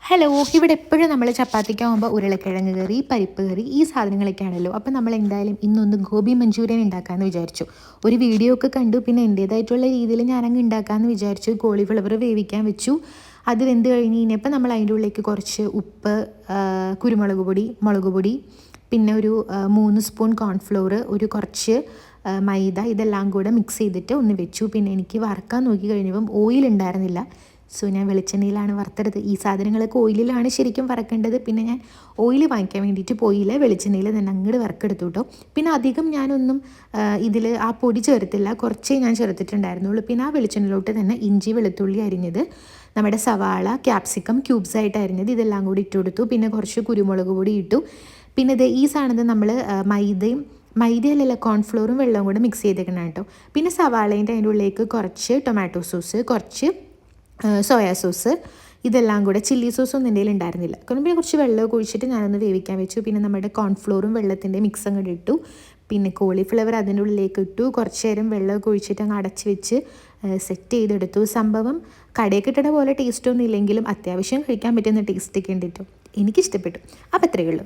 Hello, ഇവിടെ എപ്പോഴും നമ്മൾ ചപ്പാത്തിക്കാവുമ്പോൾ ഉരുളക്കിഴങ്ങ് കറി, പരിപ്പ് കറി ഈ സാധനങ്ങളൊക്കെയാണല്ലോ. അപ്പോൾ നമ്മൾ എന്തായാലും ഇന്നൊന്ന് ഗോബി മഞ്ചൂരിയൻ ഉണ്ടാക്കാമെന്ന് വിചാരിച്ചു. ഒരു വീഡിയോ ഒക്കെ കണ്ടു, പിന്നെ എൻ്റേതായിട്ടുള്ള രീതിയിൽ ഞാനങ്ങ് ഉണ്ടാക്കാമെന്ന് വിചാരിച്ചു. കോളിഫ്ലവർ വേവിക്കാൻ വെച്ചു. അത് വെന്ത് കഴിഞ്ഞ് കഴിഞ്ഞപ്പോൾ നമ്മൾ അതിൻ്റെ ഉള്ളിലേക്ക് കുറച്ച് ഉപ്പ്, കുരുമുളക് പൊടി, മുളക് പൊടി, പിന്നെ ഒരു 3 സ്പൂൺ കോൺഫ്ലോർ, ഒരു കുറച്ച് മൈദ, ഇതെല്ലാം കൂടെ മിക്സ് ചെയ്തിട്ട് ഒന്ന് വെച്ചു. പിന്നെ എനിക്ക് വറുക്കാൻ നോക്കി കഴിഞ്ഞപ്പം ഓയിൽ ഉണ്ടായിരുന്നില്ല. സോ ഞാൻ വെളിച്ചെണ്ണയിലാണ് വറുത്തെടുത്ത്. ഈ സാധനങ്ങളൊക്കെ ഓയിലിലാണ് ശരിക്കും വറക്കേണ്ടത്. പിന്നെ ഞാൻ ഓയിൽ വാങ്ങിക്കാൻ വേണ്ടിയിട്ട് പോയില്ല, വെളിച്ചെണ്ണയിൽ തന്നെ അങ്ങോട്ട് വറുക്കെടുത്തു കേട്ടോ. പിന്നെ അധികം ഞാനൊന്നും ഇതിൽ ആ പൊടി ചേർത്തില്ല, കുറച്ചേ ഞാൻ ചേർത്തിട്ടുണ്ടായിരുന്നുള്ളൂ. പിന്നെ ആ വെളിച്ചെണ്ണയിലോട്ട് തന്നെ ഇഞ്ചി വെളുത്തുള്ളി അരിഞ്ഞത്, നമ്മുടെ സവാള, ക്യാപ്സിക്കം ക്യൂബ്സായിട്ട് അരിഞ്ഞത്, ഇതെല്ലാം കൂടി ഇട്ട് കൊടുത്തു. പിന്നെ കുറച്ച് കുരുമുളക് പൊടി ഇട്ടു. പിന്നെ ഇത് ഈ സാധനം നമ്മൾ മൈദയല്ലല്ലോ, കോൺഫ്ലോറും വെള്ളവും കൂടെ മിക്സ് ചെയ്തേക്കണം കേട്ടോ. പിന്നെ സവാളേൻ്റെ അതിൻ്റെ ഉള്ളിലേക്ക് കുറച്ച് ടൊമാറ്റോ സോസ്, കുറച്ച് സോയാ സോസ്, ഇതെല്ലാം കൂടെ, ചില്ലി സോസൊന്നും എൻ്റെ കയ്യിൽ ഉണ്ടായിരുന്നില്ല. പിന്നെ കുറച്ച് വെള്ളമൊക്കെ ഒഴിച്ചിട്ട് ഞാനൊന്ന് വേവിക്കാൻ വെച്ചു. പിന്നെ നമ്മുടെ കോൺഫ്ലോറും വെള്ളത്തിൻ്റെ മിക്സ് അങ്ങോട്ട് ഇട്ടു. പിന്നെ കോളിഫ്ലവർ അതിൻ്റെ ഉള്ളിലേക്ക് ഇട്ടു. കുറച്ച് നേരം വെള്ളമൊക്കെ ഒഴിച്ചിട്ട് അങ്ങ് അടച്ച് വെച്ച് സെറ്റ് ചെയ്തെടുത്തു. സംഭവം കടയിൽ കിട്ടുന്ന പോലെ ടേസ്റ്റൊന്നും ഇല്ലെങ്കിലും അത്യാവശ്യം കഴിക്കാൻ പറ്റുന്ന ടേസ്റ്റൊക്കെ ഉണ്ട് കേട്ടോ. എനിക്കിഷ്ടപ്പെട്ടു. അപ്പോൾ അത്രയേ ഉള്ളൂ.